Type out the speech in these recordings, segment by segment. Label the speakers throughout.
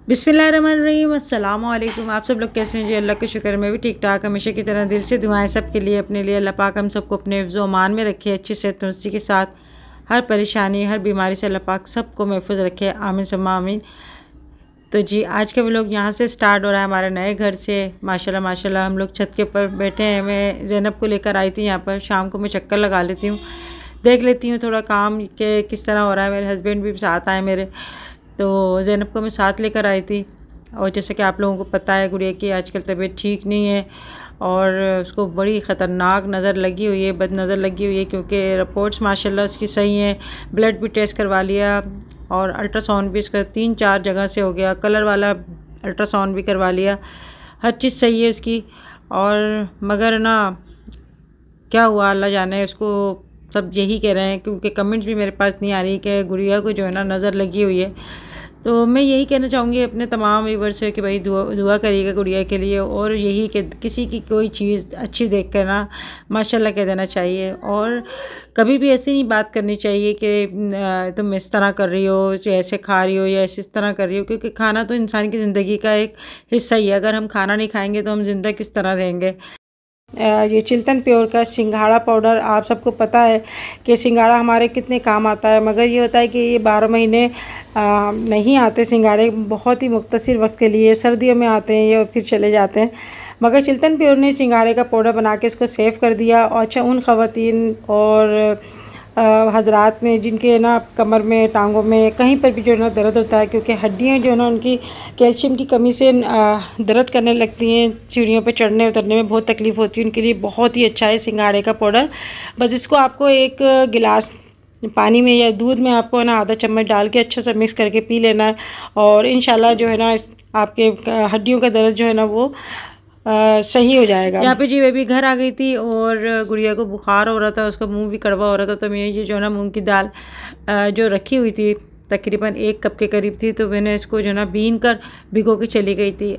Speaker 1: बिस्मिल्लाहिर्रहमानिर्रहीम, अस्सलाम वालेकुम। आप सब लोग कैसे हैं जी? अल्लाह का शुक्र मैं भी ठीक ठाक। हमेशा की तरह दिल से दुआएं सबके लिए, अपने लिए। अल्लाह पाक हम सबको अपने हिफ्ज़ व अमान में रखे, अच्छी सेहत तंदुरुस्ती के साथ। हर परेशानी हर बीमारी से अल्लाह पाक सबको महफूज रखे, आमीन सुम्मा आमीन। तो जी आज का व्लॉग यहाँ से स्टार्ट हो रहा है, हमारे नए घर से। माशाल्लाह माशाल्लाह हम लोग छत के ऊपर बैठे हैं। मैं ज़ैनब को लेकर आई थी यहाँ पर। शाम को मैं चक्कर लगा लेती हूँ, देख लेती हूँ थोड़ा काम के किस तरह हो रहा है। मेरे हस्बैंड भी साथ आए मेरे, तो ज़ैनब को मैं साथ लेकर आई थी। और जैसे कि आप लोगों को पता है, गुड़िया की आजकल तबीयत ठीक नहीं है और उसको बड़ी ख़तरनाक नज़र लगी हुई है, बद नज़र लगी हुई है। क्योंकि रिपोर्ट्स माशाल्लाह उसकी सही हैं, ब्लड भी टेस्ट करवा लिया और अल्ट्रासाउंड भी इसका 3-4 जगह से हो गया, कलर वाला अल्ट्रासाउंड भी करवा लिया, हर चीज़ सही है उसकी। और मगर ना क्या हुआ अल्लाह जाने। उसको सब यही कह रहे हैं, क्योंकि कमेंट्स भी मेरे पास नहीं आ रही कि गुड़िया को जो है ना नज़र लगी हुई है। तो मैं यही कहना चाहूँगी अपने तमाम व्यूअर्स से कि भाई दुआ करिएगा गुड़िया के लिए। और यही कि किसी की कोई चीज़ अच्छी देख कर ना माशाल्लाह कह देना चाहिए। और कभी भी ऐसी नहीं बात करनी चाहिए कि तुम इस तरह कर रही हो, ऐसे खा रही हो या इस तरह कर रही हो। क्योंकि खाना तो इंसान की ज़िंदगी का एक हिस्सा ही है। अगर हम खाना नहीं खाएँगे तो हम ज़िंदा किस तरह रहेंगे। ये चिल्तन प्योर का सिंघाड़ा पाउडर, आप सबको पता है कि सिंघाड़ा हमारे कितने काम आता है। मगर ये होता है कि ये 12 महीने नहीं आते सिंघाड़े, बहुत ही मुख्तसर वक्त के लिए सर्दियों में आते हैं ये और फिर चले जाते हैं। मगर चिल्तन प्योर ने सिंघाड़े का पाउडर बना के इसको सेव कर दिया। और अच्छा उन ख़वातीन और हज़रात में जिनके ना कमर में, टांगों में, कहीं पर भी जो है ना दर्द होता है, क्योंकि हड्डियाँ जो है ना उनकी कैल्शियम की कमी से दर्द करने लगती हैं, सीढ़ियों पे चढ़ने उतरने में बहुत तकलीफ़ होती है, उनके लिए बहुत ही अच्छा है सिंघाड़े का पाउडर। बस इसको आपको एक गिलास पानी में या दूध में आपको ना आधा चम्मच डाल के अच्छा सा मिक्स करके पी लेना है। और इंशाल्लाह जो है ना आपके हड्डियों का दर्द जो है ना वो सही हो जाएगा। यहाँ पे जी मैं भी घर आ गई थी और गुड़िया को बुखार हो रहा था, उसका मुंह भी कड़वा हो रहा था। तो मैं ये जो है ना मूंग की दाल जो रखी हुई थी तकरीबन 1 कप के करीब थी, तो मैंने इसको जो है ना बीन कर भिगो के चली गई थी।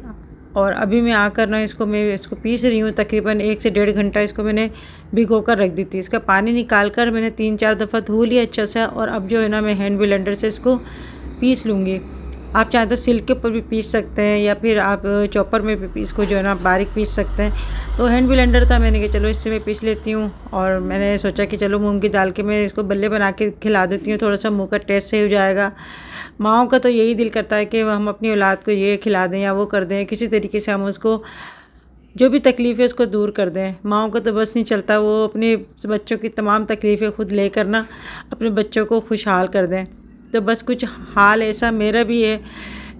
Speaker 1: और अभी मैं आकर ना मैं इसको पीस रही हूँ। तकरीबन 1 से 1.5 घंटा इसको मैंने भिगो कर रख दी थी। इसका पानी निकाल कर मैंने 3-4 दफ़ा धो लिया अच्छा सा। और अब जो है ना मैं हैंड ब्लेंडर से इसको पीस लूँगी। आप चाहें तो सिल के ऊपर भी पीस सकते हैं या फिर आप चॉपर में भी इसको जो है ना बारीक पीस सकते हैं। तो हैंड ब्लेंडर था, मैंने कहा चलो इससे मैं पीस लेती हूँ। और मैंने सोचा कि चलो मूंग की दाल के मैं इसको बल्ले बना के खिला देती हूँ, थोड़ा सा मुँह का टेस्ट सही हो जाएगा। माँओं का तो यही दिल करता है कि हम अपनी औलाद को ये खिला दें या वो कर दें, किसी तरीके से हम उसको जो भी तकलीफ़ है उसको दूर कर दें। माँओं को तो बस नहीं चलता, वो अपने बच्चों की तमाम तकलीफ़ें खुद लेकर ना अपने बच्चों को खुशहाल कर दें। तो बस कुछ हाल ऐसा मेरा भी है।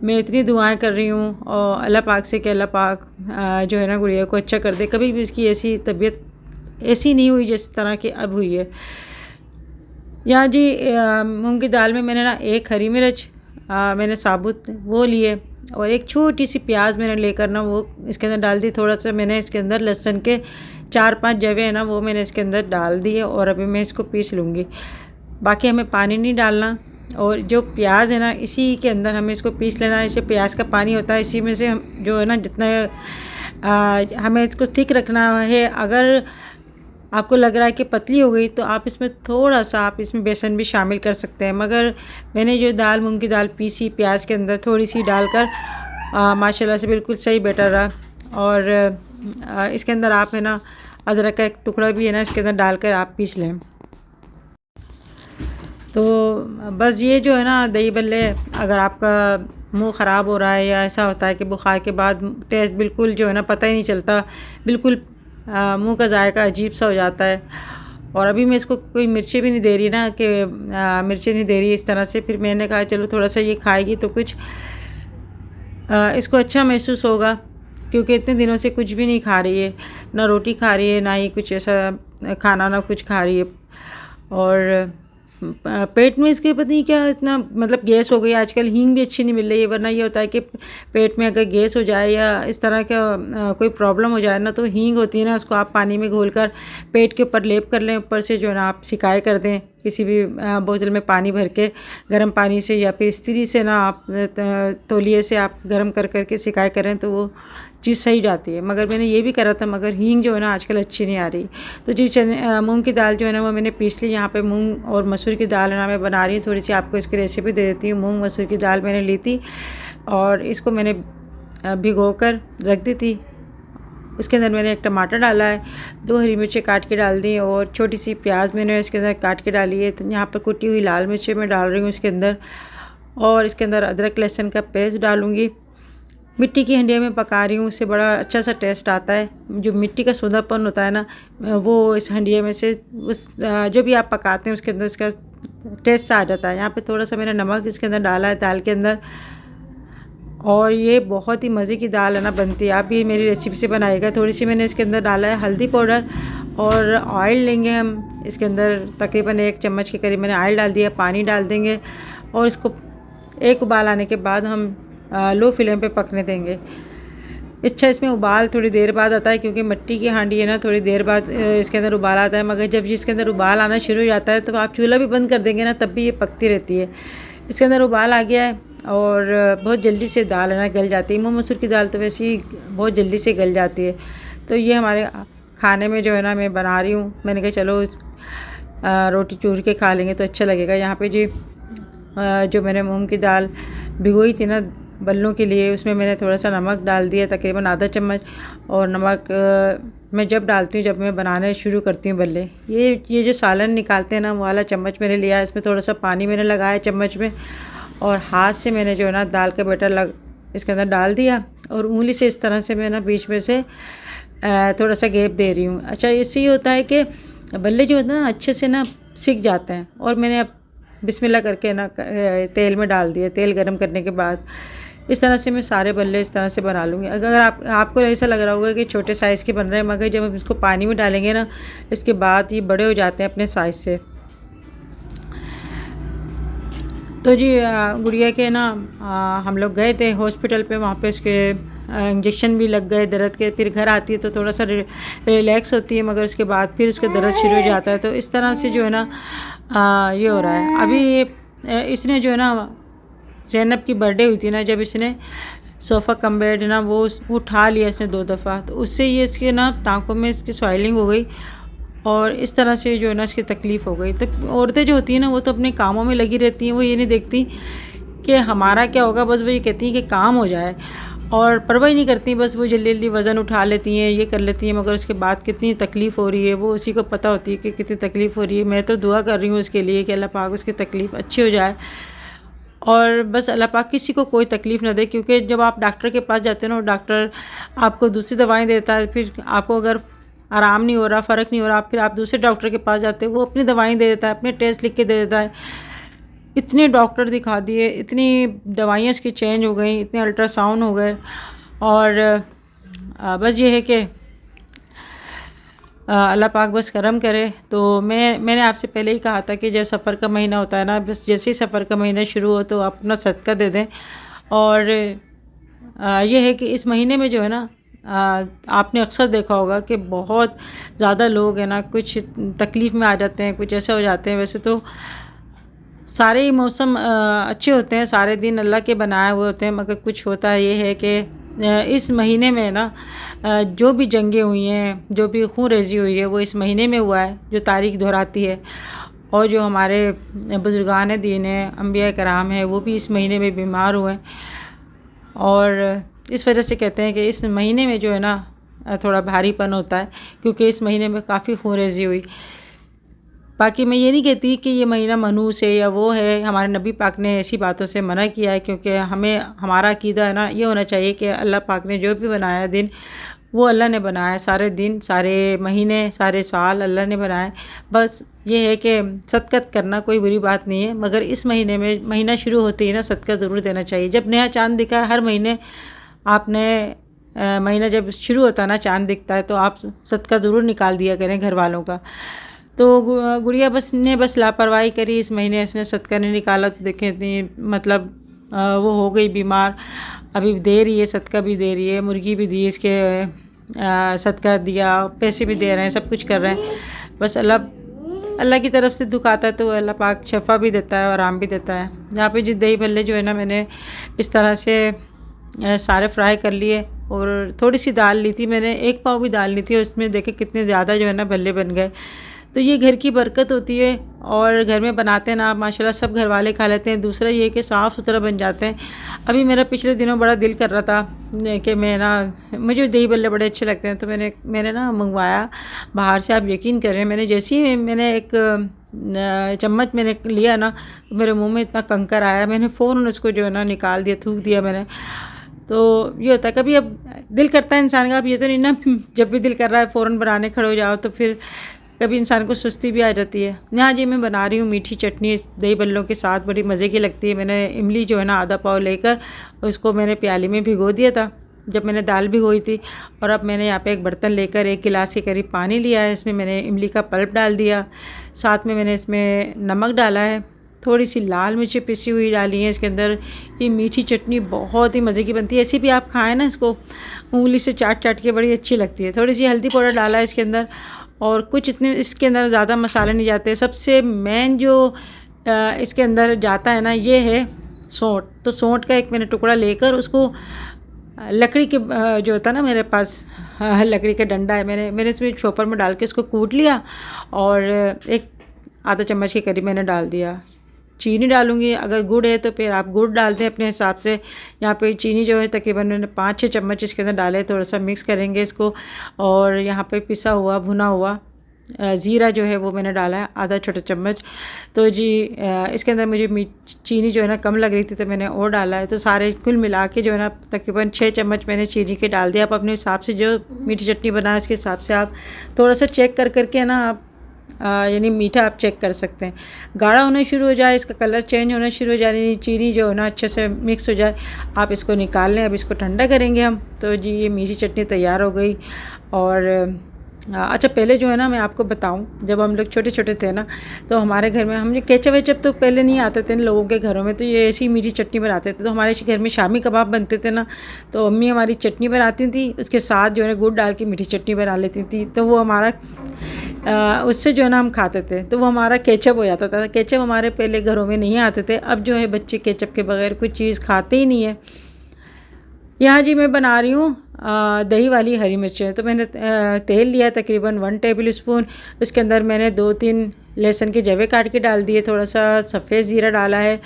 Speaker 1: मैं इतनी दुआएं कर रही हूँ और अल्लाह पाक से कि अल्लाह पाक जो है ना गुड़िया को अच्छा कर दे। कभी भी उसकी ऐसी तबीयत ऐसी नहीं हुई जिस तरह की अब हुई है। यहाँ जी मूंग की दाल में मैंने ना 1 हरी मिर्च मैंने साबुत वो लिए और एक छोटी सी प्याज मैंने लेकर ना वो इसके अंदर डाल दी। थोड़ा सा मैंने इसके अंदर लहसुन के 4-5 जवे हैं ना वो मैंने इसके अंदर डाल दिए और अभी मैं इसको पीस लूँगी। बाकी हमें पानी नहीं डालना। और जो प्याज है ना इसी के अंदर हमें इसको पीस लेना है। इसे प्याज का पानी होता है, इसी में से हम जो है ना जितना हमें इसको थिक रखना है। अगर आपको लग रहा है कि पतली हो गई तो आप इसमें थोड़ा सा आप इसमें बेसन भी शामिल कर सकते हैं। मगर मैंने जो दाल मूंग की दाल पीसी प्याज के अंदर थोड़ी सी डालकर माशाल्लाह से बिल्कुल सही बेटर रहा। और इसके अंदर आप है ना अदरक का एक टुकड़ा भी है ना इसके अंदर डालकर आप पीस लें। तो बस ये जो है ना दही बल्ले, अगर आपका मुंह ख़राब हो रहा है या ऐसा होता है कि बुखार के बाद टेस्ट बिल्कुल जो है ना पता ही नहीं चलता, बिल्कुल मुंह का जायका अजीब सा हो जाता है। और अभी मैं इसको कोई मिर्ची भी नहीं दे रही ना कि मिर्ची नहीं दे रही इस तरह से। फिर मैंने कहा चलो थोड़ा सा ये खाएगी तो कुछ इसको अच्छा महसूस होगा, क्योंकि इतने दिनों से कुछ भी नहीं खा रही है, ना रोटी खा रही है ना ही कुछ ऐसा खाना ना कुछ खा रही है। और पेट में इसके पता नहीं क्या इतना मतलब गैस हो गई। आजकल हींग भी अच्छी नहीं मिल रही है, वरना ये होता है कि पेट में अगर गैस हो जाए या इस तरह का कोई प्रॉब्लम हो जाए ना तो हींग होती है ना उसको आप पानी में घोलकर पेट के ऊपर लेप कर लें। ऊपर से जो है ना आप सिकाई कर दें किसी भी बोतल में पानी भर के गर्म पानी से, या फिर इस्त्री से ना आप तौलिए से आप गर्म कर करके सिकाई करें तो वो चीज़ सही जाती है। मगर मैंने ये भी करा था, मगर हींग जो है ना आजकल अच्छी नहीं आ रही। तो जी मूंग की दाल जो है ना वो मैंने पीस ली। यहाँ पे मूंग और मसूर की दाल है ना मैं बना रही हूँ। थोड़ी सी आपको इसकी रेसिपी दे देती हूँ। मूंग मसूर की दाल मैंने ली थी और इसको मैंने भिगोकर रख दी थी। उसके अंदर मैंने एक टमाटर डाला है, 2 हरी मिर्चें काट के डाल दी और छोटी सी प्याज मैंने इसके अंदर काट के डाली है। तो यहाँ पर कुटी हुई लाल मिर्चें मैं डाल रही हूँ इसके अंदर, और इसके अंदर अदरक लहसुन का पेस्ट डालूँगी। मिट्टी की हंडिया में पका रही हूँ, उससे बड़ा अच्छा सा टेस्ट आता है। जो मिट्टी का सोंधापन होता है ना, वो इस हंडिया में से उस जो भी आप पकाते हैं उसके अंदर इसका टेस्ट आ जाता है। यहाँ पे थोड़ा सा मैंने नमक इसके अंदर डाला है दाल के अंदर, और ये बहुत ही मज़े की दाल है ना बनती है। आप भी मेरी रेसिपी से बनाइएगा। थोड़ी सी मैंने इसके अंदर डाला है हल्दी पाउडर, और ऑयल लेंगे हम इसके अंदर तकरीबन 1 चम्मच के करीब मैंने ऑयल डाल दिया। पानी डाल देंगे और इसको एक उबाल आने के बाद हम लो फ्लेम पे पकने देंगे। अच्छा, इसमें उबाल थोड़ी देर बाद आता है क्योंकि मिट्टी की हांडी है ना, थोड़ी देर बाद इसके अंदर उबाल आता है। मगर जब इसके अंदर उबाल आना शुरू हो जाता है तो आप चूल्हा भी बंद कर देंगे ना, तब भी ये पकती रहती है। इसके अंदर उबाल आ गया है और बहुत जल्दी से दाल है ना गल जाती है। मूंग मसूर की दाल तो वैसे ही बहुत जल्दी से गल जाती है। तो ये हमारे खाने में जो है ना मैं बना रही हूँ। मैंने कहा चलो रोटी चूर के खा लेंगे तो अच्छा लगेगा। यहाँ पे जी जो मैंने मूंग की दाल भिगोई थी ना बल्लों के लिए, उसमें मैंने थोड़ा सा नमक डाल दिया, तकरीबन आधा चम्मच। और नमक मैं जब डालती हूँ जब मैं बनाने शुरू करती हूँ बल्ले। ये जो सालन निकालते हैं ना, वो वाला चम्मच मैंने लिया है। इसमें थोड़ा सा पानी मैंने लगाया चम्मच में, और हाथ से मैंने जो है ना दाल का बैटर इसके अंदर डाल दिया, और उंगली से इस तरह से मैं ना बीच में से थोड़ा सा गैप दे रही हूँ। अच्छा, इससे ये होता है कि बल्ले जो होते हैं ना अच्छे से ना सिक जाते हैं। और मैंने अब बिस्मिल्लाह करके ना तेल में डाल दिया। तेल गरम करने के बाद इस तरह से मैं सारे बल्ले इस तरह से बना लूँगी। अगर आपको ऐसा लग रहा होगा कि छोटे साइज़ के बन रहे हैं, मगर जब हम इसको पानी में डालेंगे ना इसके बाद ये बड़े हो जाते हैं अपने साइज़ से। तो जी गुड़िया के ना हम लोग गए थे हॉस्पिटल पे, वहाँ पे उसके इंजेक्शन भी लग गए दर्द के। फिर घर आती है तो थोड़ा सा रिलैक्स होती है, मगर उसके बाद फिर उसके दर्द शुरू हो जाता है। तो इस तरह से जो है ना ये हो रहा है। अभी इसने जो है ना ज़ैनब की बर्थडे हुई थी ना, जब इसने सोफ़ा कम बेड ना वो उठा लिया इसने 2 दफ़ा, तो उससे ये इसके ना टाँकों में इसकी स्वेलिंग हो गई, और इस तरह से जो है ना इसकी तकलीफ़ हो गई। तो औरतें जो होती हैं ना वो तो अपने कामों में लगी रहती हैं, वो ये नहीं देखती कि हमारा क्या होगा। बस वो ये कहती हैं कि काम हो जाए, और परवाह नहीं करती। बस वो जल्दी जल्दी वज़न उठा लेती हैं, ये कर लेती हैं, मगर उसके बाद कितनी तकलीफ़ हो रही है वो उसी को पता होती है कि कितनी तकलीफ़ हो रही है। मैं तो दुआ कर रही हूँ उसके लिए कि अल्लाह पाक उसकी तकलीफ़ अच्छी हो जाए, और बस अल्लाह पाक किसी को कोई तकलीफ़ ना दे। क्योंकि जब आप डॉक्टर के पास जाते हैं ना, डॉक्टर आपको दूसरी दवाएं देता है, फिर आपको अगर आराम नहीं हो रहा, फ़र्क नहीं हो रहा, फिर आप दूसरे डॉक्टर के पास जाते हो, वो अपनी दवाएं दे देता है, अपने टेस्ट लिख के दे देता है। इतने डॉक्टर दिखा दिए, इतनी दवाइयाँ इसकी चेंज हो गई, इतने अल्ट्रासाउंड हो गए, और बस ये है कि अल्लाह पाक बस करम करे। तो मैंने आपसे पहले ही कहा था कि जब सफ़र का महीना होता है ना, बस जैसे ही सफ़र का महीना शुरू हो तो आप अपना सदका दे दें। और ये है कि इस महीने में जो है ना आपने अक्सर देखा होगा कि बहुत ज़्यादा लोग हैं ना कुछ तकलीफ़ में आ जाते हैं, कुछ ऐसे हो जाते हैं। वैसे तो सारे ही मौसम अच्छे होते हैं, सारे दिन अल्लाह के बनाए हुए होते हैं, मगर कुछ होता है ये है कि इस महीने में ना जो भी जंगें हुई हैं, जो भी खून रेज़ी हुई है, वो इस महीने में हुआ है, जो तारीख़ दोहराती है। और जो हमारे बुज़ुर्गान दीन हैं, अंबिया कराम हैं, वो भी इस महीने में बीमार हुए। और इस वजह से कहते हैं कि इस महीने में जो है ना थोड़ा भारीपन होता है, क्योंकि इस महीने में काफ़ी खून रेज़ी हुई। बाकी मैं ये नहीं कहती कि ये महीना मनहूस है या वो है, हमारे नबी पाक ने ऐसी बातों से मना किया है। क्योंकि हमें हमारा अकीदा है ना ये होना चाहिए कि अल्लाह पाक ने जो भी बनाया दिन वो अल्लाह ने बनाया, सारे दिन, सारे महीने, सारे साल अल्लाह ने बनाए। बस ये है कि सदक़त करना कोई बुरी बात नहीं है, मगर इस महीने में महीना शुरू होते ही ना सदका ज़रूर देना चाहिए। जब नया चाँद दिखा है, हर महीने आपने महीना जब शुरू होता है ना चाँद दिखता है, तो आप सदका ज़रूर निकाल दिया करें घर वालों का। तो गुड़िया बस लापरवाही करी, इस महीने उसने सदका नहीं निकाला, तो देखें इतनी मतलब वो हो गई बीमार। अभी दे रही है, सदका भी दे रही है, मुर्गी भी दी इसके, सदका दिया, पैसे भी दे रहे हैं, सब कुछ कर रहे हैं। बस अल्लाह की तरफ से दुख आता है तो अल्लाह पाक शफा भी देता है और आराम भी देता है। यहाँ पे जी दही भल्ले जो है ना मैंने इस तरह से सारे फ्राई कर लिए, और थोड़ी सी दाल ली थी मैंने, 1 पाव भी दाल ली थी, और उसमें देखे कितने ज़्यादा जो है ना भल्ले बन गए। तो ये घर की बरकत होती है और घर में बनाते हैं ना आप माशाल्लाह सब घर वाले खा लेते हैं। दूसरा ये कि साफ़ सुथरा बन जाते हैं। अभी मेरा पिछले दिनों बड़ा दिल कर रहा था कि मैं ना, मुझे दही बल्ले बड़े अच्छे लगते हैं, तो मैंने ना मंगवाया बाहर से। आप यकीन करें, मैंने जैसे ही मैंने एक चम्मच मैंने लिया ना, तो मेरे मुंह में इतना कंकर आया, मैंने फ़ौरन उसको जो है ना निकाल दिया, थूक दिया मैंने। तो ये होता है कभी अब दिल करता है इंसान का, अब ये तो नहीं ना जब भी दिल कर रहा है फ़ौरन बनाने खड़े हो जाओ, तो फिर कभी इंसान को सुस्ती भी आ जाती है। यहाँ जी मैं बना रही हूँ मीठी चटनी दही बल्लों के साथ, बड़ी मज़े की लगती है। मैंने इमली जो है ना आधा पाव लेकर उसको मैंने प्याली में भिगो दिया था जब मैंने दाल भिगोई थी, और अब मैंने यहाँ पे एक बर्तन लेकर 1 गिलास के करीब पानी लिया है। इसमें मैंने इमली का पल्प डाल दिया, साथ में मैंने इसमें नमक डाला है, थोड़ी सी लाल मिर्ची पिसी हुई डाली है इसके अंदर। ये मीठी चटनी बहुत ही मज़े की बनती है, ऐसी भी आप खाएँ ना, इसको उंगली से चाट चाट के बड़ी अच्छी लगती है। थोड़ी सी हल्दी पाउडर डाला है इसके अंदर, और कुछ इतने इसके अंदर ज़्यादा मसाले नहीं जाते। सबसे मेन जो इसके अंदर जाता है ना, ये है सौंठ। तो सौंठ का एक मैंने टुकड़ा लेकर उसको लकड़ी के जो होता है ना मेरे पास लकड़ी का डंडा है, मैंने इसमें चॉपर में डाल के इसको कूट लिया, और एक आधा चम्मच के करीब मैंने डाल दिया। चीनी डालूँगी, अगर गुड़ है तो फिर आप गुड़ डाल दें अपने हिसाब से। यहाँ पे चीनी जो है तकरीबन मैंने 5-6 चम्मच इसके अंदर डाले। थोड़ा सा मिक्स करेंगे इसको, और यहाँ पे पिसा हुआ भुना हुआ ज़ीरा जो है वो मैंने डाला है आधा छोटा चम्मच। तो जी इसके अंदर मुझे चीनी जो है ना कम लग रही थी, तो मैंने और डाला है। तो सारे कुल मिला के जो है ना तकरीबन 6 चम्मच मैंने चीनी के डाल दिया। आप अपने हिसाब से जो मीठी चटनी बनाए उसके हिसाब से आप थोड़ा सा चेक करके ना आप यानी मीठा आप चेक कर सकते हैं। गाढ़ा होना शुरू हो जाए, इसका कलर चेंज होना शुरू हो जाए, चीनी जो है ना अच्छे से मिक्स हो जाए, आप इसको निकाल लें। अब इसको ठंडा करेंगे हम। तो जी ये मीठी चटनी तैयार हो गई। और अच्छा पहले जो है ना मैं आपको बताऊं, जब हम लोग छोटे छोटे थे ना, तो हमारे घर में हमने केचप वेचप तो पहले नहीं आते थे लोगों के घरों में, तो ये ऐसी मीठी चटनी बनाते थे। तो हमारे घर में शामी कबाब बनते थे ना, तो अम्मी हमारी चटनी बनाती थी, उसके साथ जो है गुड़ डाल के मीठी चटनी बना लेती थी। तो वो हमारा उससे जो है ना हम खाते थे, तो वो हमारा केचप हो जाता था। केचप हमारे पहले घरों में नहीं आते थे, अब जो है बच्चे केचप के बगैर कोई चीज़ खाते ही नहीं है। यहाँ जी मैं बना रही हूँ दही वाली हरी मिर्चें। तो मैंने तेल लिया तकरीबन 1 टेबल स्पून, उसके अंदर मैंने 2-3 लहसुन के जवे काट के डाल दिए, थोड़ा सा सफ़ेद ज़ीरा डाला है।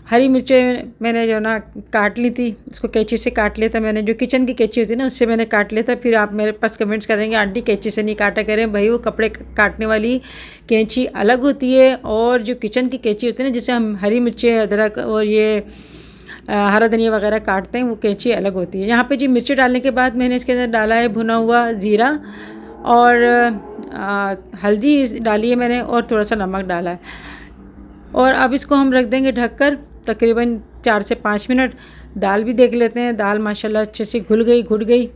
Speaker 1: हरी मिर्चें मैंने जो ना काट ली थी, इसको कैंची से काट लिया था मैंने, जो किचन की कैंची होती है ना उससे मैंने काट लिया था। फिर आप मेरे पास कमेंट्स करेंगे आंटी कैंची से नहीं काटा करें, भाई वो कपड़े काटने वाली कैंची अलग होती है, और जो किचन की कैंची होती है ना जिससे हम हरी मिर्चें अदरक और ये हरा धनिया वगैरह काटते हैं, वो कैंची अलग होती है। यहाँ पे जी मिर्ची डालने के बाद मैंने इसके अंदर डाला है भुना हुआ ज़ीरा, और हल्दी डाली है मैंने, और थोड़ा सा नमक डाला है। और अब इसको हम रख देंगे ढककर तकरीबन 4 से 5 मिनट। दाल भी देख लेते हैं, दाल माशाल्लाह अच्छे से घुल गई।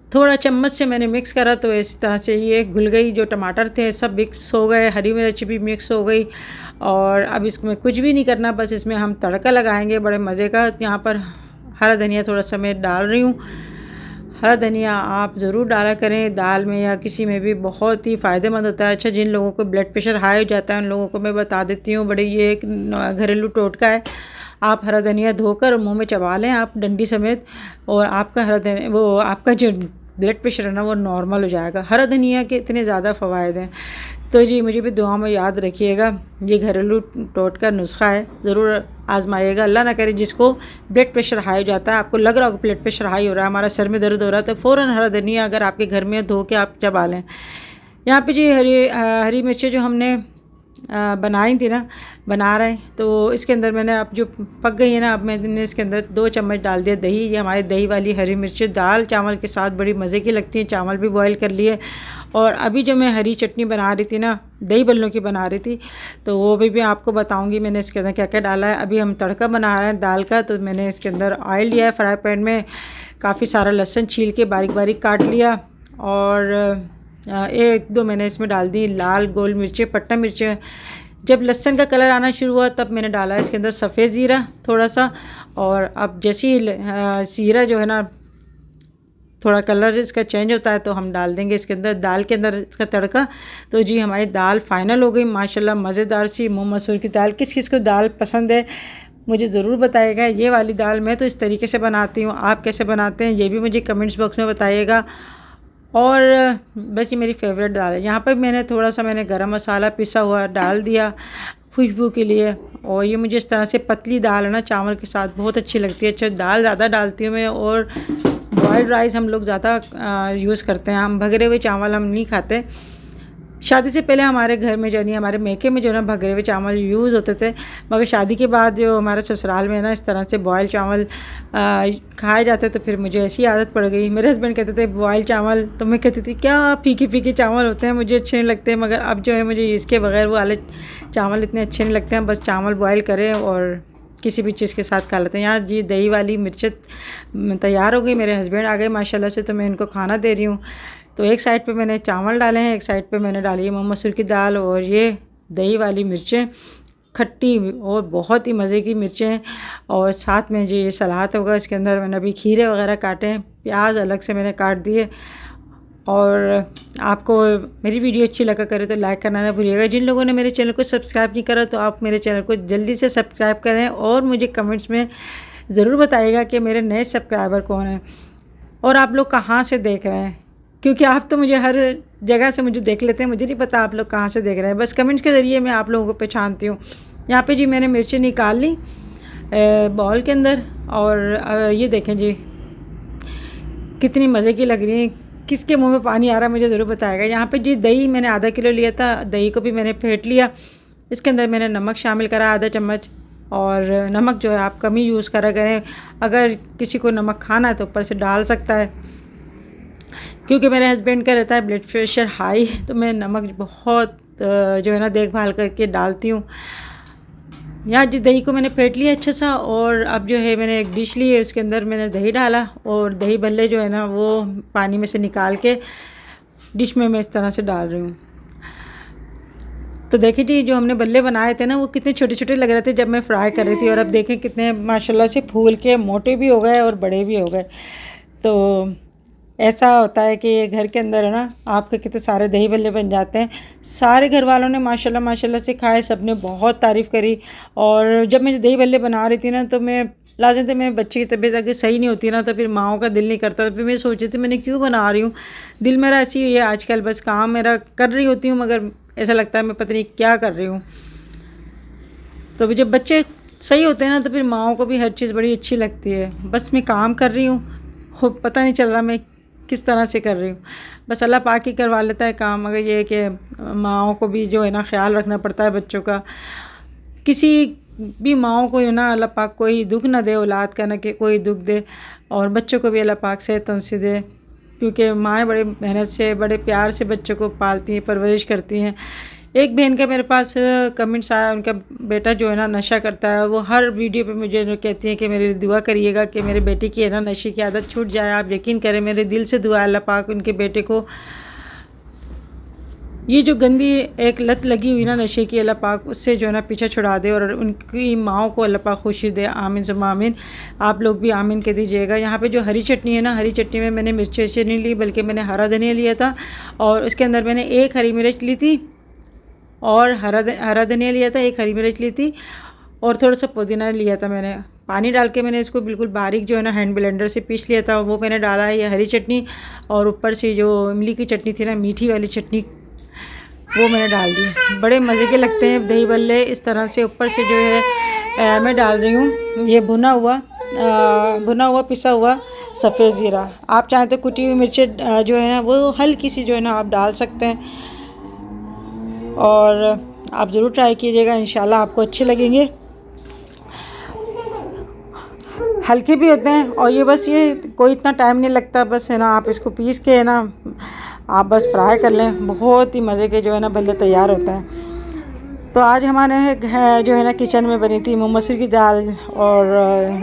Speaker 1: थोड़ा चम्मच से मैंने मिक्स करा तो इस तरह से ये घुल गई। जो टमाटर थे सब मिक्स हो गए, हरी मिर्च भी मिक्स हो गई। और अब इसमें कुछ भी नहीं करना, बस इसमें हम तड़का लगाएंगे बड़े मज़े का। यहाँ पर हरा धनिया थोड़ा सा मैं डाल रही हूँ। हरा धनिया आप ज़रूर डाला करें दाल में या किसी में भी, बहुत ही फ़ायदेमंद होता है। अच्छा जिन लोगों को ब्लड प्रेशर हाई हो जाता है उन लोगों को मैं बता देती हूँ, बड़े ये एक घरेलू टोटका है। आप हरा धनिया धोकर मुंह में चबा लें आप डंडी समेत, और आपका हरा धनिया वो आपका जो ब्लड प्रेशर है ना वो नॉर्मल हो जाएगा। हरा धनिया के इतने ज़्यादा फ़वाद हैं। तो जी मुझे भी दुआ में याद रखिएगा, ये घरेलू टोटका नुस्खा है, ज़रूर आजमाइएगा। अल्लाह ना करे जिसको ब्लड प्रेशर हाई हो जाता है, आपको लग रहा होगा ब्लड प्रेशर हाई हो रहा है, हमारा सर में दर्द हो रहा है, तो फ़ौरन हरा धनिया अगर आपके घर में धो के आप चबा लें। यहाँ पे जी हरी मिर्चें जो हमने बनाई थी ना, बना रहे हैं, तो इसके अंदर मैंने अब जो पक गई है ना, अब मैंने इसके अंदर 2 चम्मच डाल दिया दही। ये हमारी दही वाली हरी मिर्चें दाल चावल के साथ बड़ी मज़े की लगती हैं। चावल भी बॉईल कर लिए। और अभी जो मैं हरी चटनी बना रही थी ना, दही बल्लों की बना रही थी, तो वो भी आपको बताऊंगी मैंने इसके अंदर क्या क्या डाला है। अभी हम तड़का बना रहे हैं दाल का, तो मैंने इसके अंदर ऑयल लिया है फ्राई पैन में, काफ़ी सारा लहसुन छील के बारीक बारीक काट लिया, और 1-2 मैंने इसमें डाल दी लाल गोल मिर्चें, पट्टा मिर्चें। जब लहसुन का कलर आना शुरू हुआ तब मैंने डाला इसके अंदर सफ़ेद ज़ीरा थोड़ा सा। और अब जैसे ही ज़ीरा जो है ना थोड़ा कलर इसका चेंज होता है तो हम डाल देंगे इसके अंदर दाल के अंदर इसका तड़का। तो जी हमारी दाल फ़ाइनल हो गई माशाल्लाह, मज़ेदार सी मूँग मसूर की दाल। किस किस को दाल पसंद है मुझे ज़रूर बताइएगा। ये वाली दाल मैं तो इस तरीके से बनाती हूँ, आप कैसे बनाते हैं ये भी मुझे कमेंट्स बॉक्स में बताइएगा। और बस ये मेरी फेवरेट दाल है। यहाँ पर मैंने थोड़ा सा गरम मसाला पिसा हुआ डाल दिया खुशबू के लिए। और ये मुझे इस तरह से पतली दाल है ना चावल के साथ बहुत अच्छी लगती है। अच्छा, दाल ज़्यादा डालती हूँ मैं, और बॉयल्ड राइस हम लोग ज़्यादा यूज़ करते हैं। हम भगरे हुए चावल हम नहीं खाते। शादी से पहले हमारे घर में जो नहीं, हमारे मेके में जो ना भगरे हुए चावल यूज़ होते थे, मगर शादी के बाद जो हमारे ससुराल में ना इस तरह से बॉयल चावल खाए जाते, तो फिर मुझे ऐसी आदत पड़ गई। मेरे हस्बैंड कहते थे बॉयल चावल, तो मैं कहती थी क्या फीके फीके चावल होते हैं, मुझे अच्छे नहीं लगते। मगर अब जो है मुझे इसके बगैर वो वाले चावल इतने अच्छे नहीं लगते हैं। बस चावल बॉयल करें और किसी भी चीज़ के साथ खा लेते हैं। यहाँ जी दही वाली मिर्चें तैयार हो गई, मेरे हस्बैंड आ गए माशाल्लाह से, तो मैं इनको खाना दे रही हूँ। तो एक साइड पे मैंने चावल डाले हैं, एक साइड पे मैंने डाली है मूंग मसूर की दाल, और ये दही वाली मिर्चें खट्टी और बहुत ही मज़े की मिर्चें। और साथ में जी सलाद होगा, इसके अंदर मैंने अभी खीरे वगैरह काटे हैं, प्याज अलग से मैंने काट दिए। और आपको मेरी वीडियो अच्छी लगा करे तो लाइक करना ना भूलिएगा। जिन लोगों ने मेरे चैनल को सब्सक्राइब नहीं करा, तो आप मेरे चैनल को जल्दी से सब्सक्राइब करें, और मुझे कमेंट्स में ज़रूर बताइएगा कि मेरे नए सब्सक्राइबर कौन हैं और आप लोग कहाँ से देख रहे हैं, क्योंकि आप तो मुझे हर जगह से मुझे देख लेते हैं, मुझे नहीं पता आप लोग कहाँ से देख रहे हैं। बस कमेंट्स के ज़रिए मैं आप लोगों को पहचानती हूँ। यहाँ पे जी मैंने मिर्चें निकाल ली बाउल के अंदर, और ये देखें जी कितनी मज़े की लग रही हैं। किसके मुंह में पानी आ रहा है मुझे ज़रूर बताएगा। यहाँ पे जी दही मैंने आधा किलो लिया था, दही को भी मैंने फेंट लिया। इसके अंदर मैंने नमक शामिल करा आधा चम्मच, और नमक जो है आप कम ही यूज़ करा करें। अगर किसी को नमक खाना है तो ऊपर से डाल सकता है, क्योंकि मेरे हस्बैंड का रहता है ब्लड प्रेशर हाई, तो मैं नमक बहुत जो है ना देखभाल करके डालती हूँ। यहाँ जिस दही को मैंने फेंट लिया अच्छा सा, और अब जो है मैंने एक डिश ली है, उसके अंदर मैंने दही डाला, और दही बल्ले जो है ना वो पानी में से निकाल के डिश में मैं इस तरह से डाल रही हूँ। तो देखिए जी जो हमने बल्ले बनाए थे ना, वो कितने छोटे छोटे लग रहे थे जब मैं फ्राई कर रही थी, और अब देखें कितने माशाल्लाह से फूल के मोटे भी हो गए और बड़े भी हो गए। तो ऐसा होता है कि घर के अंदर है ना आपके कितने सारे दही बल्ले बन जाते हैं। सारे घर वालों ने माशाल्लाह माशाल्लाह से खाए, सब ने बहुत तारीफ़ करी। और जब मैं दही बल्ले बना रही थी ना, तो मैं लाजिम थे, मैं बच्चे की तबीयत अगर सही नहीं होती ना, तो फिर माओं का दिल नहीं करता। फिर मैं सोच रही थी मैंने क्यों बना रही हूँ, दिल मेरा ऐसी ही है आजकल, बस काम मेरा कर रही होती हूँ, मगर ऐसा लगता है मैं पता नहीं क्या कर रही हूँ। तो जब बच्चे सही होते हैं ना, तो फिर माओं को भी हर चीज़ बड़ी अच्छी लगती है। बस मैं काम कर रही हूँ, पता नहीं चल रहा मैं किस तरह से कर रही हूँ। बस अल्लाह पाक ही करवा लेता है काम, मगर ये है कि माओं को भी जो है ना ख्याल रखना पड़ता है बच्चों का। किसी भी माओं को ना अल्लाह पाक कोई दुख ना दे औलाद का, ना कि कोई दुख दे, और बच्चों को भी अल्लाह पाक सेहत तंदुरुस्ती दे, क्योंकि माएँ बड़े मेहनत से बड़े प्यार से बच्चों को पालती हैं, परवरिश करती हैं। एक बहन का मेरे पास कमेंट्स आया, उनका बेटा जो है ना नशा करता है। वो हर वीडियो पे मुझे कहती हैं कि मेरे दुआ करिएगा कि मेरे बेटे की है ना नशे की आदत छूट जाए। आप यकीन करें मेरे दिल से दुआ अल्लाह पाक उनके बेटे को ये जो गंदी एक लत लगी हुई ना नशे की, अल्लाह पाक उससे जो है ना पीछे छुड़ा दे, और उनकी माओं को अल्लाह पाक खुशी दे। आमीन सुम्मा आमीन। आप लोग भी आमीन कह दीजिएगा। यहाँ पे जो हरी चटनी है ना, हरी चटनी में मैंने मिर्ची नहीं ली, बल्कि मैंने हरा धनिया लिया था, और उसके अंदर मैंने एक हरी मिर्च ली थी, और हरा धनिया लिया था, एक हरी मिर्च ली थी, और थोड़ा सा पुदीना लिया था। मैंने पानी डाल के मैंने इसको बिल्कुल बारीक जो है ना हैंड ब्लेंडर से पीस लिया था, वो मैंने डाला है ये हरी चटनी। और ऊपर से जो इमली की चटनी थी ना, मीठी वाली चटनी, वो मैंने डाल दी। बड़े मज़े के लगते हैं दही बल्ले इस तरह से। ऊपर से जो है मैं डाल रही हूँ ये भुना हुआ पिसा हुआ सफ़ेद ज़ीरा। आप चाहें तो कुटी हुई मिर्चें जो है ना वो हल्की सी जो है ना आप डाल सकते हैं, और आप ज़रूर ट्राई कीजिएगा, इंशाल्लाह आपको अच्छे लगेंगे। हल्के भी होते हैं, और ये बस ये कोई इतना टाइम नहीं लगता, बस है ना आप इसको पीस के है ना आप बस फ्राई कर लें, बहुत ही मज़े के जो है ना बल्ले तैयार होते हैं। तो आज हमारे जो है ना किचन में बनी थी मूंग मसूर की दाल, और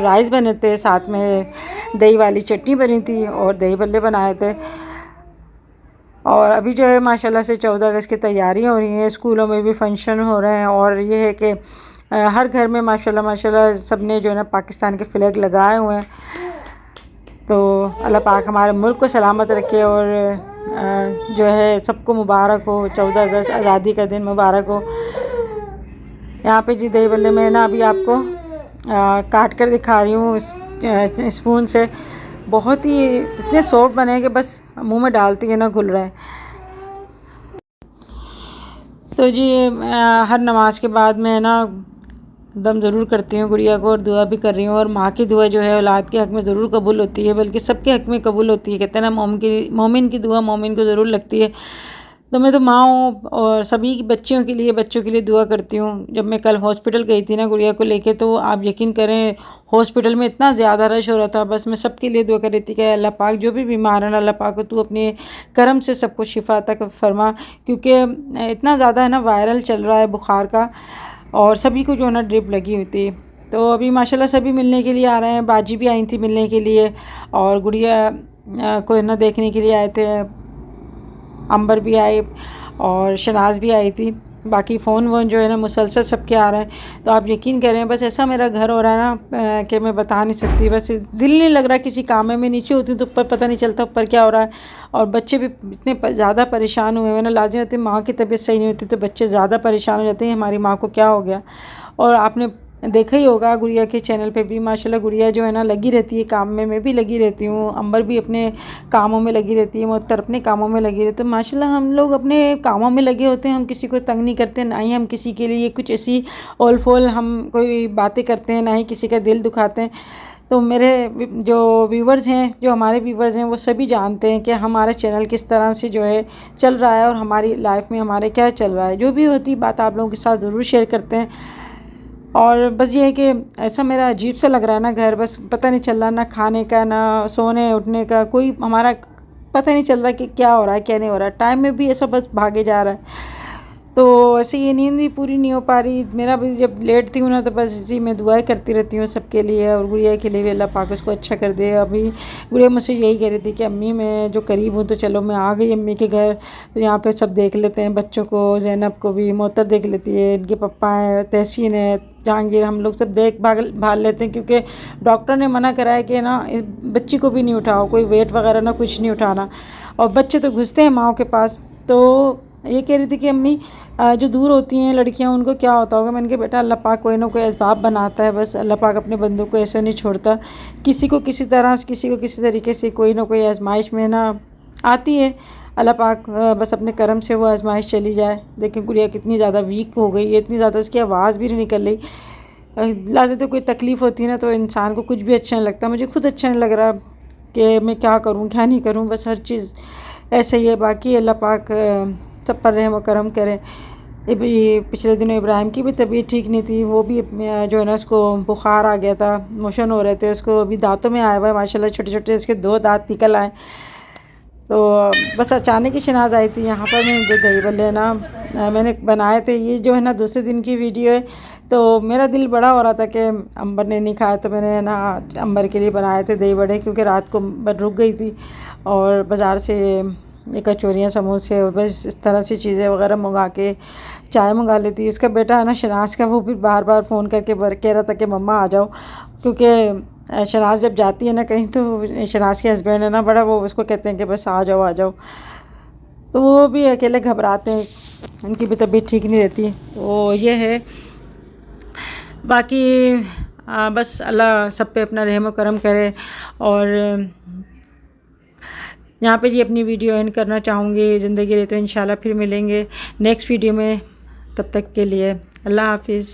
Speaker 1: राइस बने थे, साथ में दही वाली चटनी बनी थी, और दही बल्ले बनाए थे। और अभी जो है माशाल्लाह से 14 अगस्त की तैयारियां हो रही हैं, स्कूलों में भी फंक्शन हो रहे हैं, और ये है कि हर घर में माशाल्लाह सब ने जो है ना पाकिस्तान के फ्लैग लगाए हुए हैं। तो अल्लाह पाक हमारे मुल्क को सलामत रखे, और जो है सबको मुबारक हो, 14 अगस्त आज़ादी का दिन मुबारक हो। यहाँ पे जी दही बल्ले में ना अभी आपको काट कर दिखा रही हूँ स्पून से, बहुत ही इतने सॉफ्ट बने कि बस मुंह में डालती है ना घुल रहा है। तो जी हर नमाज के बाद मैं ना दम ज़रूर करती हूँ गुड़िया को और दुआ भी कर रही हूँ। और माँ की दुआ जो है औलाद के हक़ में ज़रूर कबूल होती है, बल्कि सबके हक़ में कबूल होती है। कहते हैं ना मोमिन की दुआ मोमिन को ज़रूर लगती है। तो मैं तो माँ हूँ और सभी की बच्चों के लिए दुआ करती हूँ। जब मैं कल हॉस्पिटल गई थी ना गुड़िया को लेके, तो आप यकीन करें हॉस्पिटल में इतना ज़्यादा रश हो रहा था। बस मैं सबके लिए दुआ कर रही थी कि अल्लाह पाक जो भी बीमार है ना, अल्लाह पाक को तू अपने करम से सबको शिफा तक फरमा, क्योंकि इतना ज़्यादा है ना वायरल चल रहा है बुखार का, और सभी को जो है ना ड्रिप लगी हुई थी। तो अभी माशाल्लाह सभी मिलने के लिए आ रहे हैं। बाजी भी आई थी मिलने के लिए और गुड़िया को है ना देखने के लिए आए थे। अंबर भी आए और शनाज भी आई थी। बाकी फ़ोन वोन जो है ना मुसलसल सबके आ रहे हैं। तो आप यकीन करें बस ऐसा मेरा घर हो रहा है ना कि मैं बता नहीं सकती। बस दिल नहीं लग रहा किसी काम में। मैं नीचे होती हूँ तो ऊपर पता नहीं चलता ऊपर क्या हो रहा है। और बच्चे भी इतने ज़्यादा परेशान हुए हैं ना, लाजिम होती माँ की तबीयत सही नहीं होती तो बच्चे ज़्यादा परेशान हो जाते हैं, हमारी माँ को क्या हो गया। और आपने देखा ही होगा गुड़िया के चैनल पे भी माशाल्लाह गुड़िया जो है ना लगी रहती है काम में, मैं भी लगी रहती हूँ, अंबर भी अपने कामों में लगी रहती है, मुअत्तर अपने कामों में लगी रहती है। तो माशाल्लाह हम लोग अपने कामों में लगे होते हैं, हम किसी को तंग नहीं करते, ना ही हम किसी के लिए कुछ ऐसी ओल फोल हम कोई बातें करते हैं, ना ही किसी का दिल दुखाते हैं। तो मेरे जो व्यूवर्स हैं, जो हमारे व्यूवर्स हैं, वो सभी जानते हैं कि हमारा चैनल किस तरह से जो है चल रहा है और हमारी लाइफ में हमारे क्या चल रहा है। जो भी होती बात आप लोगों के साथ ज़रूर शेयर करते हैं। और बस ये है कि ऐसा मेरा अजीब सा लग रहा है ना घर, बस पता नहीं चल रहा ना खाने का ना सोने उठने का, कोई हमारा पता नहीं चल रहा कि क्या हो रहा है क्या नहीं हो रहा है। टाइम में भी ऐसा बस भागे जा रहा है। तो ऐसे ये नींद भी पूरी नहीं हो पा रही मेरा भी। जब लेटती हूँ ना तो बस इसी में दुआएं करती रहती हूँ सबके लिए, और गुड़िया के लिए भी अल्लाह पाक उसको अच्छा कर दे। अभी गुड़िया मुझसे यही कह रही थी कि अम्मी मैं जो करीब हूँ तो चलो मैं आ गई अम्मी के घर, तो यहाँ पे सब देख लेते हैं, बच्चों को, ज़ैनब को भी, मोहतर देख लेती है, इनके पप्पा हैं, तहसीन है, जहांगीर, हम लोग सब देख भाल लेते हैं। क्योंकि डॉक्टर ने मना करा है कि ना इस बच्ची को भी नहीं उठाओ, कोई वेट वगैरह ना कुछ नहीं उठाना। और बच्चे तो घुसते हैं माँओं के पास। तो ये कह रही थी कि अम्मी जो दूर होती हैं लड़कियां उनको क्या होता होगा। मैंने कहा बेटा अल्लाह पाक कोई ना कोई असबाब बनाता है, बस अल्लाह पाक अपने बंदों को ऐसा नहीं छोड़ता। किसी को किसी तरह से, किसी को किसी तरीके से कोई ना कोई आजमाइश में ना आती है। अल्लाह पाक बस अपने करम से वो आजमाइश चली जाए। देखिए गुड़िया कितनी ज़्यादा वीक हो गई है, इतनी ज़्यादा उसकी आवाज़ भी नहीं निकल रही। लाते तो कोई तकलीफ़ होती है ना तो इंसान को कुछ भी अच्छा नहीं लगता। मुझे खुद अच्छा नहीं लग रहा कि मैं क्या करूँ क्या नहीं करूँ, बस हर चीज़ ऐसे ही है। बाकी अल्लाह पाक सब पर रहम व करम करें। पिछले दिनों इब्राहिम की भी तबीयत ठीक नहीं थी, वो भी जो है ना उसको बुखार आ गया था, मोशन हो रहे थे उसको, अभी दांतों में आया हुआ है माशाल्लाह, छोटे छोटे इसके 2 दांत निकल आए। तो बस अचानक ही शनाज आई थी यहाँ पर। मैं जो दही बल्ले ना मैंने बनाए थे, ये जो है ना दूसरे दिन की वीडियो है। तो मेरा दिल बड़ा हो रहा था कि अंबर ने नहीं खाया, तो मैंने ना अंबर के लिए बनाए थे दही बड़े, क्योंकि रात को रुक गई थी और बाज़ार से ये कचौरियाँ समोसे और बस इस तरह से चीज़ें वगैरह मंगा के चाय मंगा लेती। उसका बेटा है ना शनाज का, वो भी बार बार फ़ोन करके कह रहा था कि मम्मा आ जाओ, क्योंकि शनाज जब जाती है ना कहीं तो शनाज के हस्बैंड है ना बड़ा, वो उसको कहते हैं कि बस आ जाओ आ जाओ। तो वो भी अकेले घबराते हैं, उनकी भी तबीयत ठीक नहीं रहती। तो ये है। बाकी बस अल्लाह सब पे अपना रहम व करम करे। और यहाँ पे जी अपनी वीडियो एंड करना चाहूँगी। ज़िंदगी रहे तो इंशाल्लाह फिर मिलेंगे नेक्स्ट वीडियो में। तब तक के लिए अल्लाह हाफिज़।